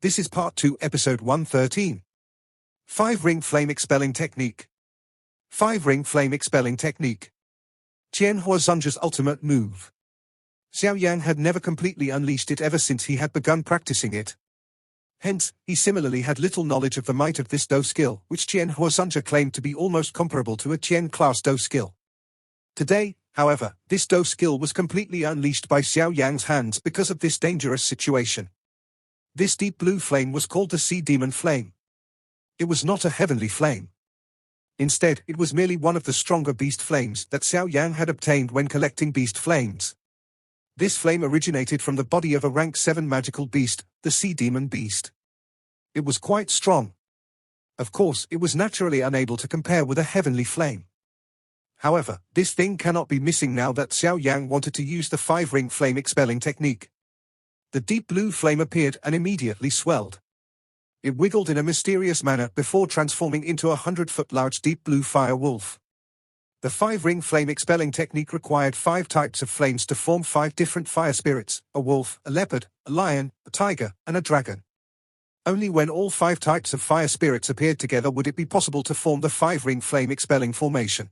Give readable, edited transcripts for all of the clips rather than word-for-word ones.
This is Part 2, Episode 113. 5-Ring Flame Expelling Technique. 5-Ring Flame Expelling Technique. Qian Huazunge's ultimate move. Xiao Yan had never completely unleashed it ever since he had begun practicing it. Hence, he similarly had little knowledge of the might of this Do skill, which Qian Huazunge claimed to be almost comparable to a Qian class Do skill. Today, however, this Do skill was completely unleashed by Xiao Yan's hands because of this dangerous situation. This deep blue flame was called the Sea Demon Flame. It was not a heavenly flame. Instead, it was merely one of the stronger beast flames that Xiao Yan had obtained when collecting beast flames. This flame originated from the body of a rank 7 magical beast, the Sea Demon Beast. It was quite strong. Of course, it was naturally unable to compare with a heavenly flame. However, this thing cannot be missing now that Xiao Yan wanted to use the 5-ring flame expelling technique. The deep blue flame appeared and immediately swelled. It wiggled in a mysterious manner before transforming into a 100-foot large deep blue fire wolf. The 5-ring flame expelling technique required 5 types of flames to form 5 different fire spirits: a wolf, a leopard, a lion, a tiger, and a dragon. Only when all 5 types of fire spirits appeared together would it be possible to form the 5-ring flame expelling formation.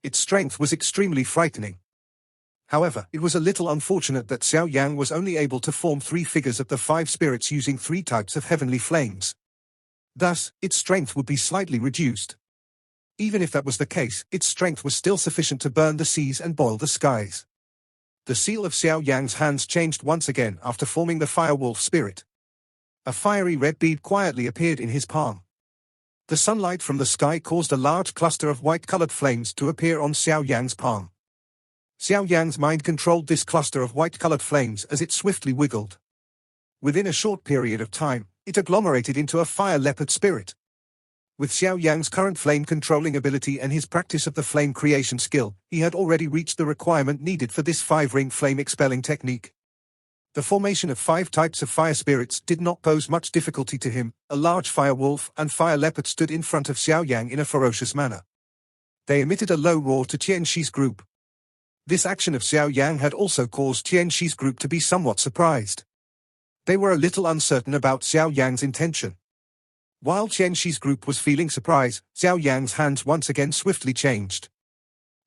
Its strength was extremely frightening. However, it was a little unfortunate that Xiao Yan was only able to form 3 figures of the 5 spirits using 3 types of heavenly flames. Thus, its strength would be slightly reduced. Even if that was the case, its strength was still sufficient to burn the seas and boil the skies. The seal of Xiao Yan's hands changed once again after forming the fire wolf spirit. A fiery red bead quietly appeared in his palm. The sunlight from the sky caused a large cluster of white-colored flames to appear on Xiao Yan's palm. Xiao Yan's mind controlled this cluster of white-colored flames as it swiftly wiggled. Within a short period of time, it agglomerated into a fire leopard spirit. With Xiao Yan's current flame-controlling ability and his practice of the flame creation skill, he had already reached the requirement needed for this 5-ring flame expelling technique. The formation of 5 types of fire spirits did not pose much difficulty to him. A large fire wolf and fire leopard stood in front of Xiao Yan in a ferocious manner. They emitted a low roar to Qianxi's group. This action of Xiao Yan had also caused Qianxi's group to be somewhat surprised. They were a little uncertain about Xiao Yan's intention. While Qianxi's group was feeling surprise, Xiao Yan's hands once again swiftly changed.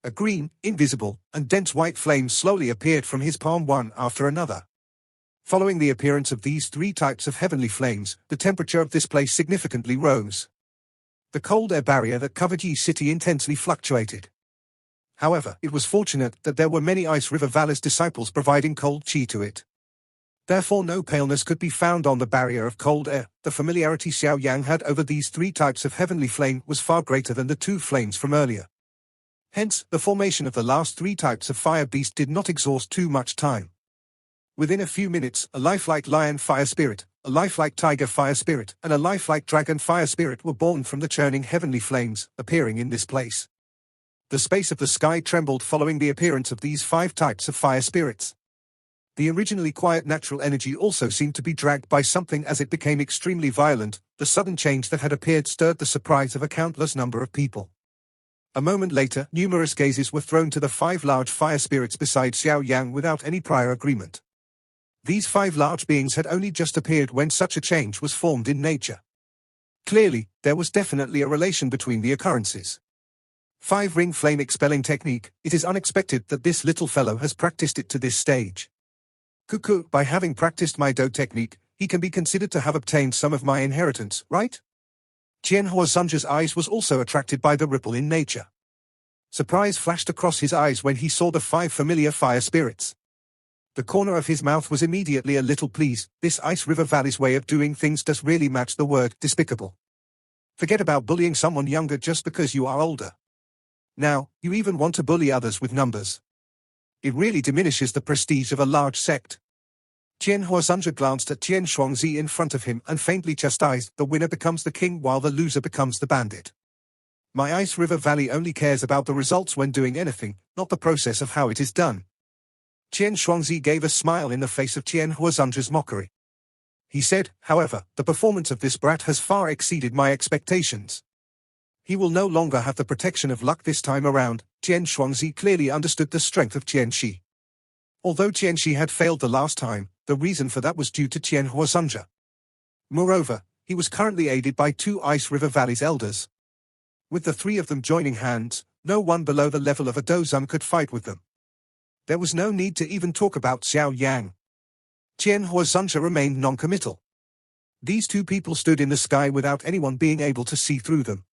A green, invisible, and dense white flame slowly appeared from his palm one after another. Following the appearance of these 3 types of heavenly flames, the temperature of this place significantly rose. The cold air barrier that covered Yi City intensely fluctuated. However, it was fortunate that there were many Ice River Valley's disciples providing cold chi to it. Therefore no paleness could be found on the barrier of cold air. The familiarity Xiao Yan had over these 3 types of heavenly flame was far greater than the 2 flames from earlier. Hence, the formation of the last 3 types of fire beast did not exhaust too much time. Within a few minutes, a lifelike lion fire spirit, a lifelike tiger fire spirit, and a lifelike dragon fire spirit were born from the churning heavenly flames, appearing in this place. The space of the sky trembled following the appearance of these 5 types of fire spirits. The originally quiet natural energy also seemed to be dragged by something as it became extremely violent. The sudden change that had appeared stirred the surprise of a countless number of people. A moment later, numerous gazes were thrown to the 5 large fire spirits beside Xiao Yan without any prior agreement. These 5 large beings had only just appeared when such a change was formed in nature. Clearly, there was definitely a relation between the occurrences. 5-ring flame expelling technique. It is unexpected that this little fellow has practiced it to this stage. Cuckoo, by having practiced my Do technique, he can be considered to have obtained some of my inheritance, right? Qian Huazunge's eyes was also attracted by the ripple in nature. Surprise flashed across his eyes when he saw the 5 familiar fire spirits. The corner of his mouth was immediately a little pleased. This Ice River Valley's way of doing things does really match the word despicable. Forget about bullying someone younger just because you are older. Now, you even want to bully others with numbers. It really diminishes the prestige of a large sect. Qian Huazunge glanced at Qian Shuangzi in front of him and faintly chastised. The winner becomes the king while the loser becomes the bandit. My Ice River Valley only cares about the results when doing anything, not the process of how it is done. Qian Shuangzi gave a smile in the face of Qian Huazunge's mockery. He said, however, the performance of this brat has far exceeded my expectations. He will no longer have the protection of luck this time around. Qian Shuangzi clearly understood the strength of Qianxi. Although Qianxi had failed the last time, the reason for that was due to Qian Huazunge. Moreover, he was currently aided by 2 Ice River Valley's elders. With the 3 of them joining hands, no one below the level of a Dozun could fight with them. There was no need to even talk about Xiao Yan. Qian Huazunja remained non-committal. These 2 people stood in the sky without anyone being able to see through them.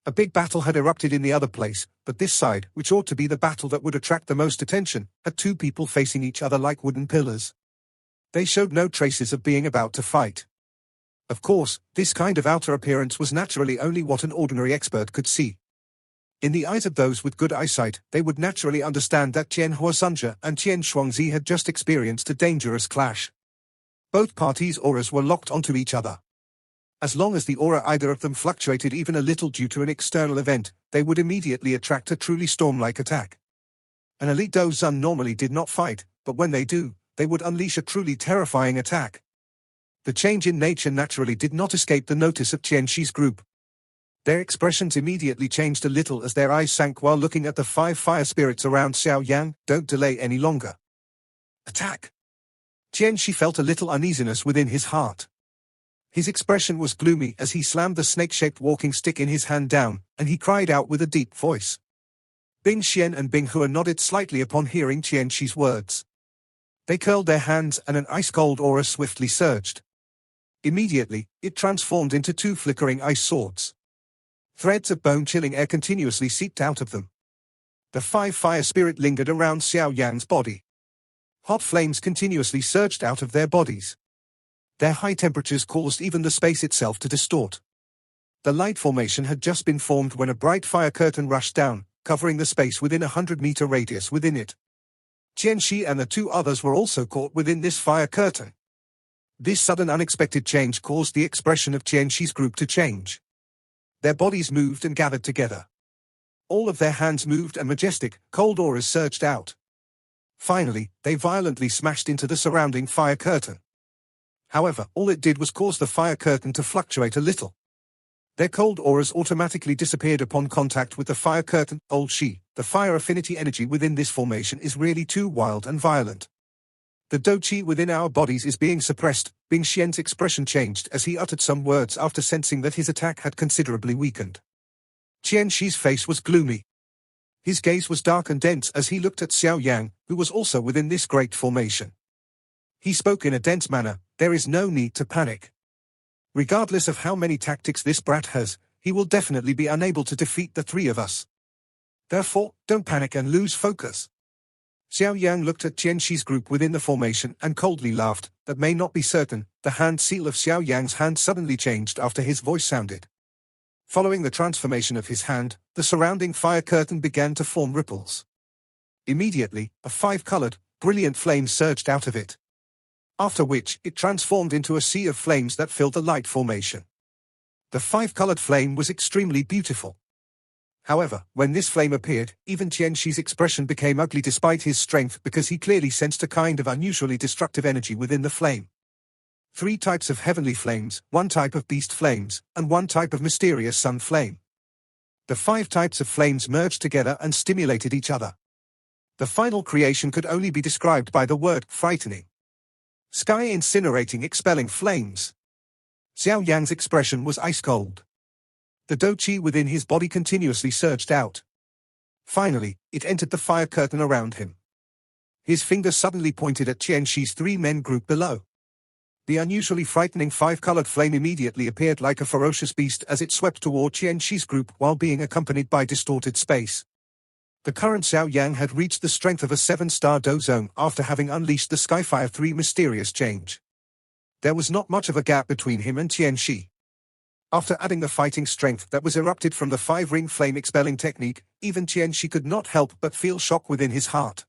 A big battle had erupted in the other place, but this side, which ought to be the battle that would attract the most attention, had 2 people facing each other like wooden pillars. They showed no traces of being about to fight. Of course, this kind of outer appearance was naturally only what an ordinary expert could see. In the eyes of those with good eyesight, they would naturally understand that Qian Huazunja and Qian Shuangzi had just experienced a dangerous clash. Both parties' auras were locked onto each other. As long as the aura either of them fluctuated even a little due to an external event, they would immediately attract a truly storm-like attack. An elite Dozun normally did not fight, but when they do, they would unleash a truly terrifying attack. The change in nature naturally did not escape the notice of Qianshi's group. Their expressions immediately changed a little as their eyes sank while looking at the 5 fire spirits around Xiao Yan. Don't delay any longer. Attack! Qianshi felt a little uneasiness within his heart. His expression was gloomy as he slammed the snake-shaped walking stick in his hand down, and he cried out with a deep voice. Bing Xian and Bing Hua nodded slightly upon hearing Qianshi's words. They curled their hands and an ice-cold aura swiftly surged. Immediately, it transformed into 2 flickering ice swords. Threads of bone-chilling air continuously seeped out of them. The 5 fire spirit lingered around Xiao Yan's body. Hot flames continuously surged out of their bodies. Their high temperatures caused even the space itself to distort. The light formation had just been formed when a bright fire curtain rushed down, covering the space within a 100-meter radius within it. Qianshi and the 2 others were also caught within this fire curtain. This sudden unexpected change caused the expression of Qianshi's group to change. Their bodies moved and gathered together. All of their hands moved and majestic, cold auras surged out. Finally, they violently smashed into the surrounding fire curtain. However, all it did was cause the fire curtain to fluctuate a little. Their cold auras automatically disappeared upon contact with the fire curtain. Old Shi, the fire affinity energy within this formation is really too wild and violent. The Do-Chi within our bodies is being suppressed. Bing Xian's expression changed as he uttered some words after sensing that his attack had considerably weakened. Qianshi's face was gloomy. His gaze was dark and dense as he looked at Xiao Yan, who was also within this great formation. He spoke in a dense manner. There is no need to panic. Regardless of how many tactics this brat has, he will definitely be unable to defeat the 3 of us. Therefore, don't panic and lose focus. Xiao Yan looked at Qianshi's group within the formation and coldly laughed. That may not be certain. The hand seal of Xiao Yan's hand suddenly changed after his voice sounded. Following the transformation of his hand, the surrounding fire curtain began to form ripples. Immediately, a 5-colored, brilliant flame surged out of it. After which, it transformed into a sea of flames that filled the light formation. The 5-colored flame was extremely beautiful. However, when this flame appeared, even Qianshi's expression became ugly despite his strength because he clearly sensed a kind of unusually destructive energy within the flame. 3 types of heavenly flames, 1 type of beast flames, and 1 type of mysterious sun flame. The 5 types of flames merged together and stimulated each other. The final creation could only be described by the word frightening. Sky incinerating expelling flames. Xiao Yan's expression was ice-cold. The Do-Chi within his body continuously surged out. Finally, it entered the fire curtain around him. His finger suddenly pointed at Qianshi's 3 men group below. The unusually frightening 5-colored flame immediately appeared like a ferocious beast as it swept toward Qianshi's group while being accompanied by distorted space. The current Xiao Yan had reached the strength of a 7-star Dozone after having unleashed the Skyfire 3 mysterious change. There was not much of a gap between him and Qianshi. After adding the fighting strength that was erupted from the 5-ring flame expelling technique, even Qianshi could not help but feel shock within his heart.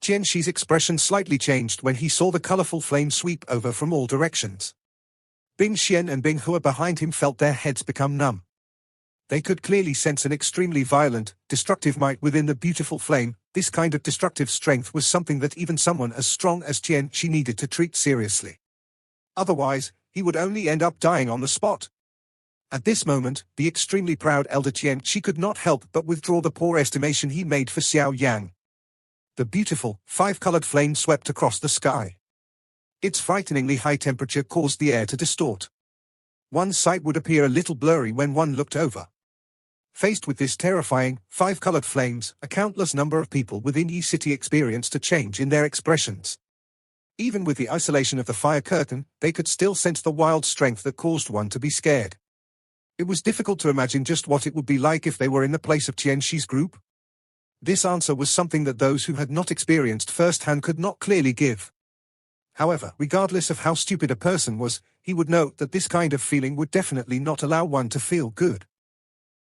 Qianshi's expression slightly changed when he saw the colorful flame sweep over from all directions. Bing Xian and Bing Hua behind him felt their heads become numb. They could clearly sense an extremely violent, destructive might within the beautiful flame. This kind of destructive strength was something that even someone as strong as Qianshi needed to treat seriously. Otherwise, he would only end up dying on the spot. At this moment, the extremely proud elder Qianshi could not help but withdraw the poor estimation he made for Xiao Yan. The beautiful, 5-colored flame swept across the sky. Its frighteningly high temperature caused the air to distort. One's sight would appear a little blurry when one looked over. Faced with this terrifying, five-colored flames, a countless number of people within Yi City experienced a change in their expressions. Even with the isolation of the fire curtain, they could still sense the wild strength that caused one to be scared. It was difficult to imagine just what it would be like if they were in the place of Qianxi's group. This answer was something that those who had not experienced firsthand could not clearly give. However, regardless of how stupid a person was, he would note that this kind of feeling would definitely not allow one to feel good.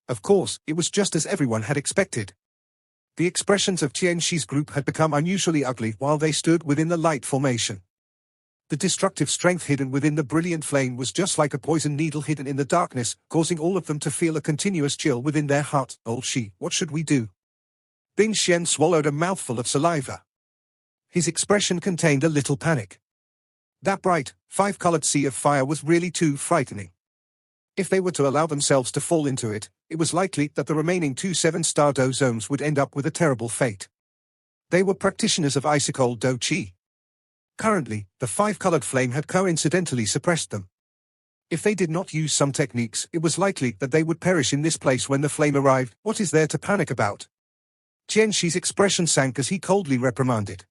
Of course, it was just as everyone had expected. The expressions of Qianxi's group had become unusually ugly while they stood within the light formation. The destructive strength hidden within the brilliant flame was just like a poison needle hidden in the darkness, causing all of them to feel a continuous chill within their heart. "Old Shi, what should we do?" Bing Xian swallowed a mouthful of saliva. His expression contained a little panic. That bright, five-colored sea of fire was really too frightening. If they were to allow themselves to fall into it, it was likely that the remaining 2 7-star Do zones would end up with a terrible fate. They were practitioners of icicle Do Qi. Currently, the five-colored flame had coincidentally suppressed them. If they did not use some techniques, it was likely that they would perish in this place when the flame arrived. What is there to panic about? Qianxi's expression sank as he coldly reprimanded.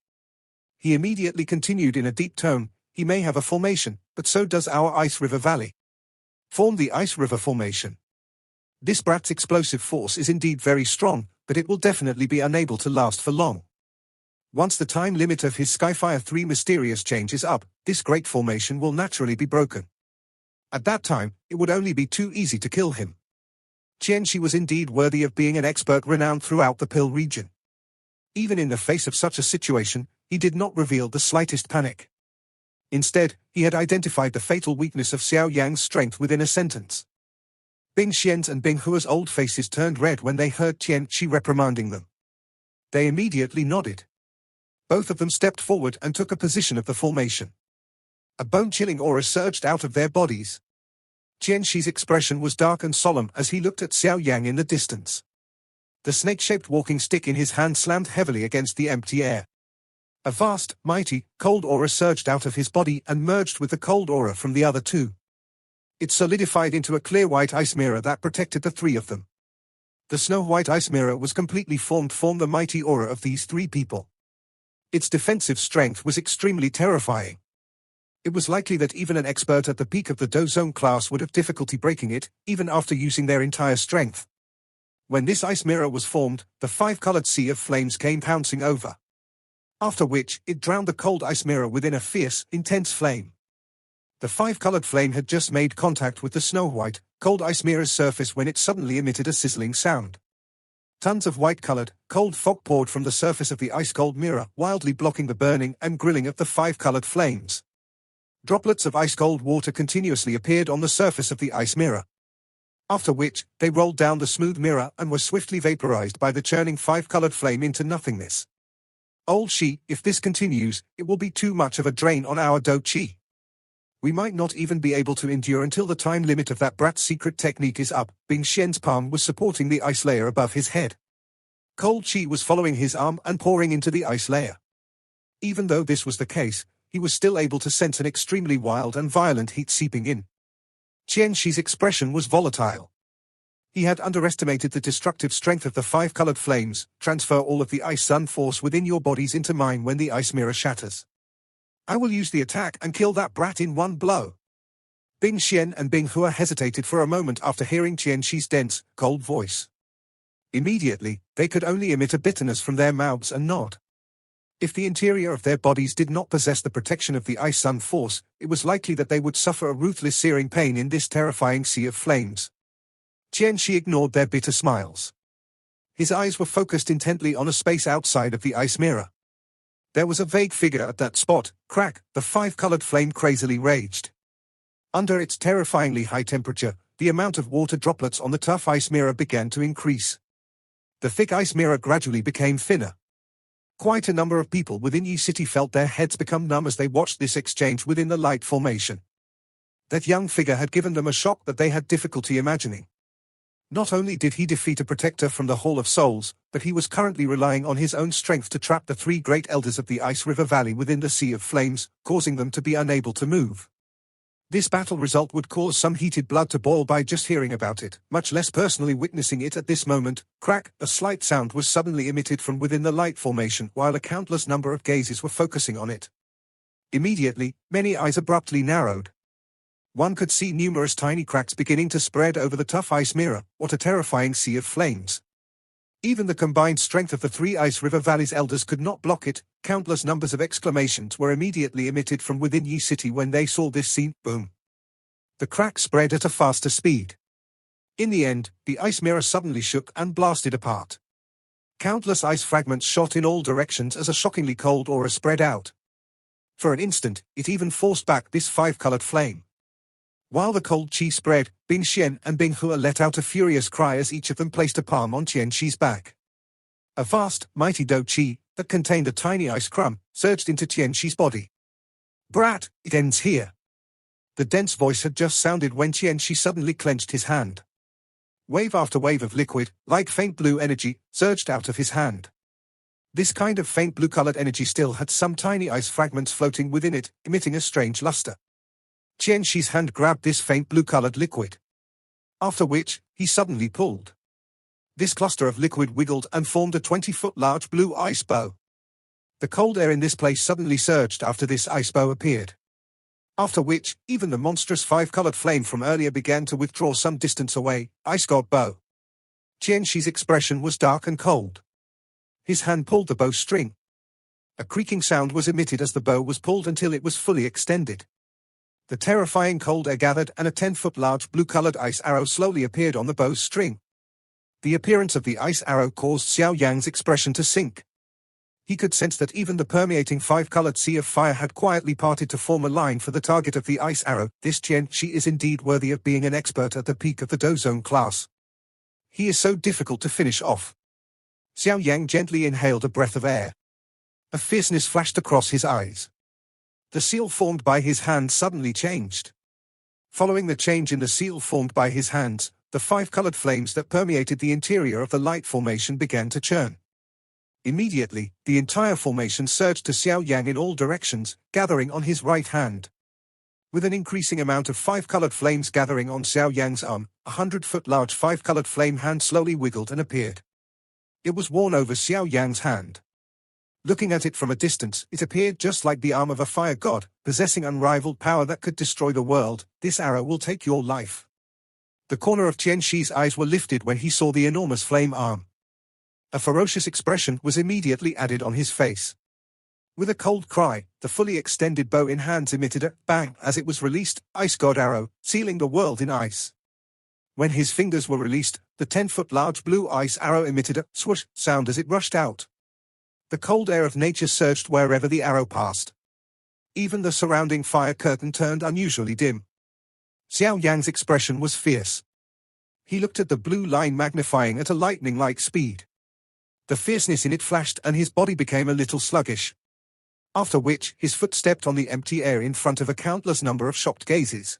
He immediately continued in a deep tone, "He may have a formation, but so does our ice river valley. Form the ice river formation. This brat's explosive force is indeed very strong, but it will definitely be unable to last for long. Once the time limit of his Skyfire 3 mysterious change is up, this great formation will naturally be broken. At that time, it would only be too easy to kill him." Qianxi was indeed worthy of being an expert renowned throughout the Pill region. Even in the face of such a situation, he did not reveal the slightest panic. Instead, he had identified the fatal weakness of Xiao Yan's strength within a sentence. Bing Xian's and Bing Hua's old faces turned red when they heard Qianxi reprimanding them. They immediately nodded. Both of them stepped forward and took a position of the formation. A bone-chilling aura surged out of their bodies. Qianxi's expression was dark and solemn as he looked at Xiao Yang in the distance. The snake-shaped walking stick in his hand slammed heavily against the empty air. A vast, mighty, cold aura surged out of his body and merged with the cold aura from the other two. It solidified into a clear white ice mirror that protected the three of them. The snow-white ice mirror was completely formed the mighty aura of these three people. Its defensive strength was extremely terrifying. It was likely that even an expert at the peak of the Do Zone class would have difficulty breaking it, even after using their entire strength. When this ice mirror was formed, the five-colored sea of flames came pouncing over. After which, it drowned the cold ice mirror within a fierce, intense flame. The five-colored flame had just made contact with the snow-white, cold ice mirror's surface when it suddenly emitted a sizzling sound. Tons of white-colored, cold fog poured from the surface of the ice-cold mirror, wildly blocking the burning and grilling of the five-colored flames. Droplets of ice-cold water continuously appeared on the surface of the ice mirror. After which, they rolled down the smooth mirror and were swiftly vaporized by the churning five-colored flame into nothingness. "Old Shi, if this continues, it will be too much of a drain on our Do Qi. We might not even be able to endure until the time limit of that brat's secret technique is up." Bing Xian's palm was supporting the ice layer above his head. Cold Qi was following his arm and pouring into the ice layer. Even though this was the case, he was still able to sense an extremely wild and violent heat seeping in. Qianxi's expression was volatile. He had underestimated the destructive strength of the five-colored flames. "Transfer all of the ice-sun force within your bodies into mine when the ice mirror shatters. I will use the attack and kill that brat in one blow." Bing Xian and Bing Hua hesitated for a moment after hearing Qianxi's dense, cold voice. Immediately, they could only emit a bitterness from their mouths and nod. If the interior of their bodies did not possess the protection of the ice-sun force, it was likely that they would suffer a ruthless searing pain in this terrifying sea of flames. Qianxi ignored their bitter smiles. His eyes were focused intently on a space outside of the ice mirror. There was a vague figure at that spot. Crack, the five-colored flame crazily raged. Under its terrifyingly high temperature, the amount of water droplets on the tough ice mirror began to increase. The thick ice mirror gradually became thinner. Quite a number of people within Yi City felt their heads become numb as they watched this exchange within the light formation. That young figure had given them a shock that they had difficulty imagining. Not only did he defeat a protector from the Hall of Souls, but he was currently relying on his own strength to trap the three great elders of the Ice River Valley within the Sea of Flames, causing them to be unable to move. This battle result would cause some heated blood to boil by just hearing about it, much less personally witnessing it at this moment. Crack, a slight sound was suddenly emitted from within the light formation while a countless number of gazes were focusing on it. Immediately, many eyes abruptly narrowed. One could see numerous tiny cracks beginning to spread over the tough ice mirror. What a terrifying sea of flames. Even the combined strength of the three Ice River Valley's elders could not block it. Countless numbers of exclamations were immediately emitted from within Yi City when they saw this scene. Boom. The cracks spread at a faster speed. In the end, the ice mirror suddenly shook and blasted apart. Countless ice fragments shot in all directions as a shockingly cold aura spread out. For an instant, it even forced back this five-colored flame. While the cold chi spread, Bing Xian and Bing Hua let out a furious cry as each of them placed a palm on Qian Shi's back. A vast, mighty dough chi, that contained a tiny ice crumb, surged into Qian Shi's body. "Brat, it ends here." The dense voice had just sounded when Qian Shi suddenly clenched his hand. Wave after wave of liquid, like faint blue energy, surged out of his hand. This kind of faint blue-colored energy still had some tiny ice fragments floating within it, emitting a strange luster. Qian Shi's hand grabbed this faint blue-colored liquid. After which, he suddenly pulled. This cluster of liquid wiggled and formed a 20-foot large blue ice bow. The cold air in this place suddenly surged after this ice bow appeared. After which, even the monstrous five-colored flame from earlier began to withdraw some distance away. Ice God bow. Qian Shi's expression was dark and cold. His hand pulled the bow string. A creaking sound was emitted as the bow was pulled until it was fully extended. The terrifying cold air gathered and a 10-foot large blue-colored ice arrow slowly appeared on the bow's string. The appearance of the ice arrow caused Xiao Yan's expression to sink. He could sense that even the permeating five-colored sea of fire had quietly parted to form a line for the target of the ice arrow. This Qian Shi is indeed worthy of being an expert at the peak of the Dozone class. He is so difficult to finish off. Xiao Yan gently inhaled a breath of air. A fierceness flashed across his eyes. The seal formed by his hand suddenly changed. Following the change in the seal formed by his hands, the five-colored flames that permeated the interior of the light formation began to churn. Immediately, the entire formation surged to Xiao Yan in all directions, gathering on his right hand. With an increasing amount of five-colored flames gathering on Xiao Yan's arm, a 100-foot large five-colored flame hand slowly wiggled and appeared. It was worn over Xiao Yan's hand. Looking at it from a distance, it appeared just like the arm of a fire god, possessing unrivaled power that could destroy the world. "This arrow will take your life." The corner of Qian Shi's eyes were lifted when he saw the enormous flame arm. A ferocious expression was immediately added on his face. With a cold cry, the fully extended bow in hands emitted a bang as it was released, ice god arrow, sealing the world in ice. When his fingers were released, the 10-foot large blue ice arrow emitted a swoosh sound as it rushed out. The cold air of nature surged wherever the arrow passed. Even the surrounding fire curtain turned unusually dim. Xiao Yan's expression was fierce. He looked at the blue line magnifying at a lightning-like speed. The fierceness in it flashed and his body became a little sluggish. After which, his foot stepped on the empty air in front of a countless number of shocked gazes.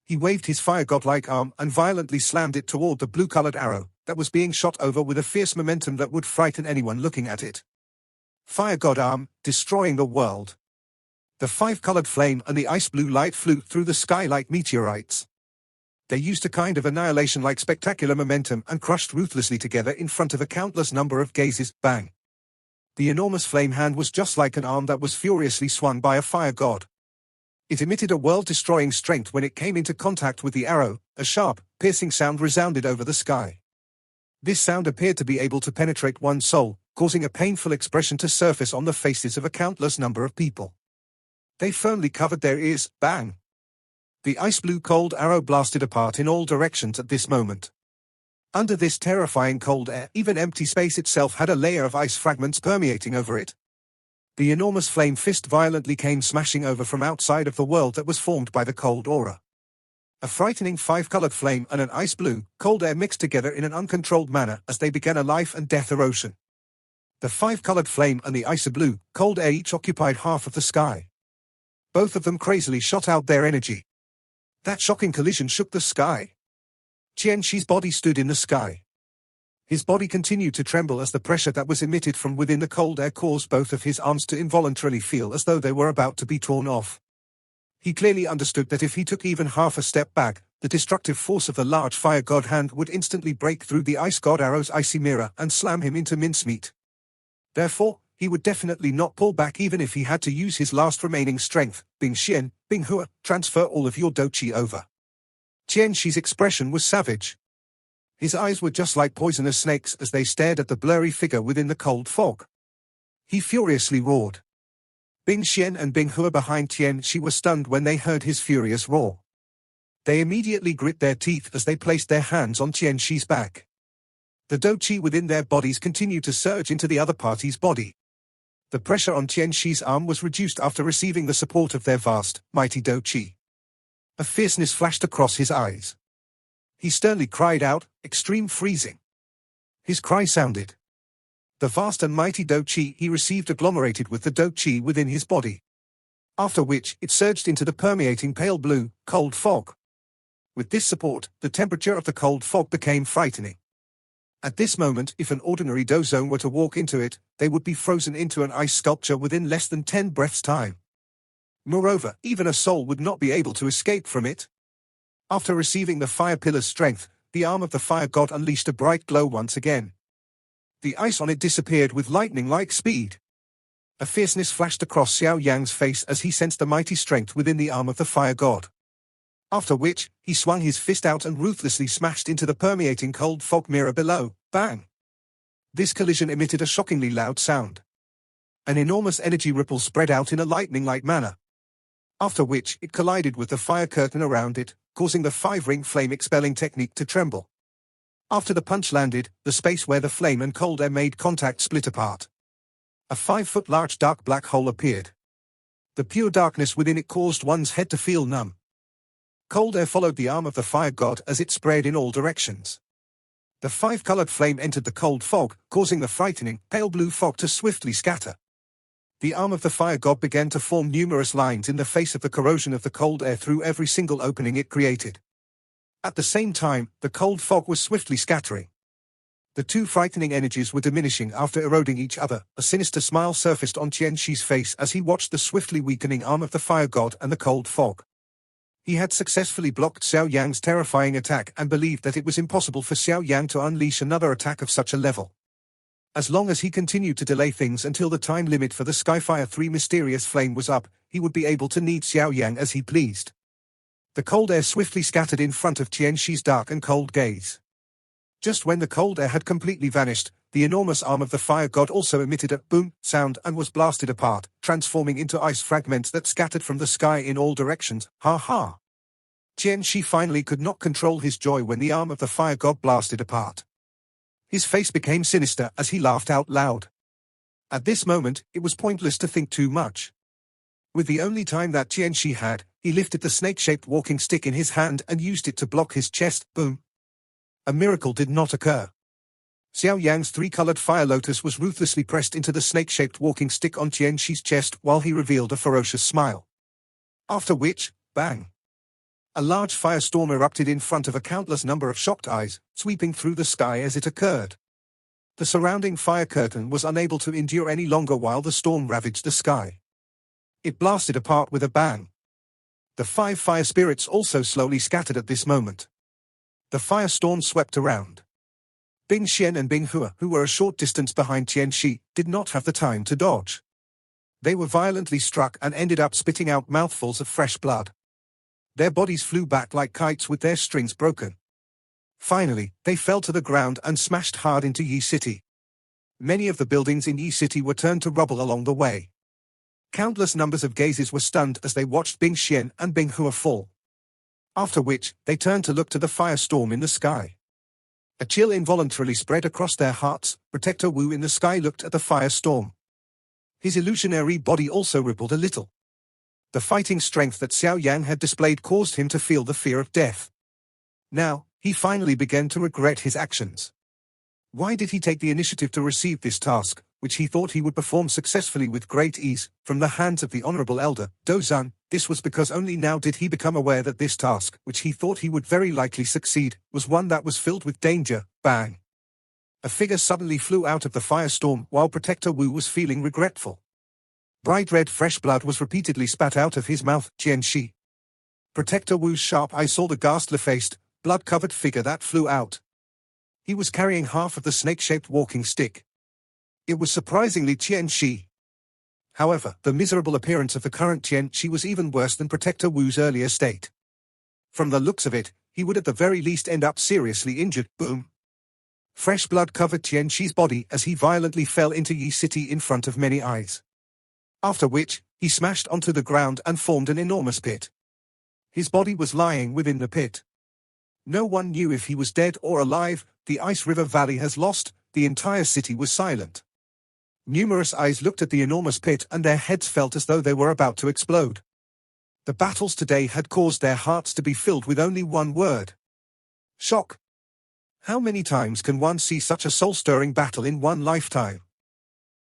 He waved his fire godlike arm and violently slammed it toward the blue-colored arrow that was being shot over with a fierce momentum that would frighten anyone looking at it. Fire god arm, destroying the world. The five-colored flame and the ice-blue light flew through the sky like meteorites. They used a kind of annihilation-like spectacular momentum and crushed ruthlessly together in front of a countless number of gazes. Bang! The enormous flame hand was just like an arm that was furiously swung by a fire god. It emitted a world-destroying strength when it came into contact with the arrow. A sharp, piercing sound resounded over the sky. This sound appeared to be able to penetrate one's soul, causing a painful expression to surface on the faces of a countless number of people. They firmly covered their ears. Bang! The ice-blue cold arrow blasted apart in all directions at this moment. Under this terrifying cold air, even empty space itself had a layer of ice fragments permeating over it. The enormous flame fist violently came smashing over from outside of the world that was formed by the cold aura. A frightening five-colored flame and an ice-blue, cold air mixed together in an uncontrolled manner as they began a life and death erosion. The five-colored flame and the ice-blue, cold air each occupied half of the sky. Both of them crazily shot out their energy. That shocking collision shook the sky. Qianxi's body stood in the sky. His body continued to tremble as the pressure that was emitted from within the cold air caused both of his arms to involuntarily feel as though they were about to be torn off. He clearly understood that if he took even half a step back, the destructive force of the large fire god hand would instantly break through the ice god arrow's icy mirror and slam him into mincemeat. Therefore, he would definitely not pull back even if he had to use his last remaining strength. Bing Xian, Bing Hua, transfer all of your doqi over. Qianxi's expression was savage. His eyes were just like poisonous snakes as they stared at the blurry figure within the cold fog. He furiously roared. Bing Xian and Bing Hua behind Qianxi were stunned when they heard his furious roar. They immediately grit their teeth as they placed their hands on Qianxi's back. The doqi within their bodies continued to surge into the other party's body. The pressure on Qianxi's arm was reduced after receiving the support of their vast, mighty doqi. A fierceness flashed across his eyes. He sternly cried out, "Extreme freezing." His cry sounded. The vast and mighty doqi he received agglomerated with the doqi within his body. After which, it surged into the permeating pale blue, cold fog. With this support, the temperature of the cold fog became frightening. At this moment, if an ordinary dozone were to walk into it, they would be frozen into an ice sculpture within less than 10 breaths' time. Moreover, even a soul would not be able to escape from it. After receiving the fire pillar's strength, the arm of the fire god unleashed a bright glow once again. The ice on it disappeared with lightning-like speed. A fierceness flashed across Xiao Yan's face as he sensed the mighty strength within the arm of the fire god. After which, he swung his fist out and ruthlessly smashed into the permeating cold fog mirror below. Bang! This collision emitted a shockingly loud sound. An enormous energy ripple spread out in a lightning-like manner. After which, it collided with the fire curtain around it, causing the 5-ring flame expelling technique to tremble. After the punch landed, the space where the flame and cold air made contact split apart. A 5-foot large dark black hole appeared. The pure darkness within it caused one's head to feel numb. Cold air followed the arm of the fire god as it spread in all directions. The 5-colored flame entered the cold fog, causing the frightening, pale blue fog to swiftly scatter. The arm of the fire god began to form numerous lines in the face of the corrosion of the cold air through every single opening it created. At the same time, the cold fog was swiftly scattering. The two frightening energies were diminishing after eroding each other. A sinister smile surfaced on Qianxi's face as he watched the swiftly weakening arm of the fire god and the cold fog. He had successfully blocked Xiao Yan's terrifying attack and believed that it was impossible for Xiao Yan to unleash another attack of such a level. As long as he continued to delay things until the time limit for the Skyfire 3 mysterious flame was up, he would be able to knead Xiao Yan as he pleased. The cold air swiftly scattered in front of Qianxi's dark and cold gaze. Just when the cold air had completely vanished, the enormous arm of the fire god also emitted a boom sound and was blasted apart, transforming into ice fragments that scattered from the sky in all directions. Ha ha! Qianxi finally could not control his joy when the arm of the fire god blasted apart. His face became sinister as he laughed out loud. At this moment, it was pointless to think too much. With the only time that Qianxi had, he lifted the snake-shaped walking stick in his hand and used it to block his chest. Boom! A miracle did not occur. Xiao Yan's 3-colored fire lotus was ruthlessly pressed into the snake-shaped walking stick on Qianxi's chest while he revealed a ferocious smile. After which, bang! A large firestorm erupted in front of a countless number of shocked eyes, sweeping through the sky as it occurred. The surrounding fire curtain was unable to endure any longer while the storm ravaged the sky. It blasted apart with a bang. The 5 fire spirits also slowly scattered at this moment. The firestorm swept around. Bing Xian and Bing Hua, who were a short distance behind Qianxi, did not have the time to dodge. They were violently struck and ended up spitting out mouthfuls of fresh blood. Their bodies flew back like kites with their strings broken. Finally, they fell to the ground and smashed hard into Yi City. Many of the buildings in Yi City were turned to rubble along the way. Countless numbers of gazes were stunned as they watched Bing Xian and Bing Hua fall. After which, they turned to look to the firestorm in the sky. A chill involuntarily spread across their hearts. Protector Wu in the sky looked at the firestorm. His illusionary body also rippled a little. The fighting strength that Xiao Yan had displayed caused him to feel the fear of death. Now, he finally began to regret his actions. Why did he take the initiative to receive this task, which he thought he would perform successfully with great ease, from the hands of the honorable elder, Dozan. This was because only now did he become aware that this task, which he thought he would very likely succeed, was one that was filled with danger. Bang! A figure suddenly flew out of the firestorm while Protector Wu was feeling regretful. Bright red fresh blood was repeatedly spat out of his mouth. Jianxi. Protector Wu's sharp eye saw the ghastly-faced, blood-covered figure that flew out. He was carrying half of the snake-shaped walking stick. It was surprisingly Jianxi. However, the miserable appearance of the current Jianxi was even worse than Protector Wu's earlier state. From the looks of it, he would at the very least end up seriously injured. Boom! Fresh blood covered Jianxi's body as he violently fell into Yi City in front of many eyes. After which, he smashed onto the ground and formed an enormous pit. His body was lying within the pit. No one knew if he was dead or alive. The Ice River Valley has lost. The entire city was silent. Numerous eyes looked at the enormous pit and their heads felt as though they were about to explode. The battles today had caused their hearts to be filled with only one word: shock. How many times can one see such a soul-stirring battle in one lifetime?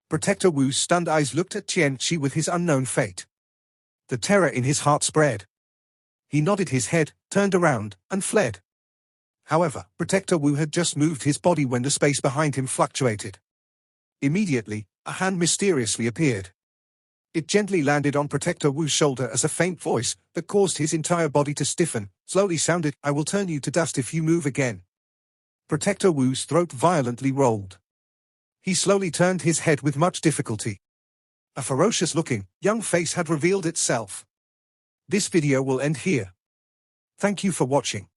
Protector Wu's stunned eyes looked at Jianxi with his unknown fate. The terror in his heart spread. He nodded his head, turned around, and fled. However, Protector Wu had just moved his body when the space behind him fluctuated. Immediately, a hand mysteriously appeared. It gently landed on Protector Wu's shoulder as a faint voice that caused his entire body to stiffen slowly sounded, "I will turn you to dust if you move again." Protector Wu's throat violently rolled. He slowly turned his head with much difficulty. A ferocious-looking, young face had revealed itself. This video will end here. Thank you for watching.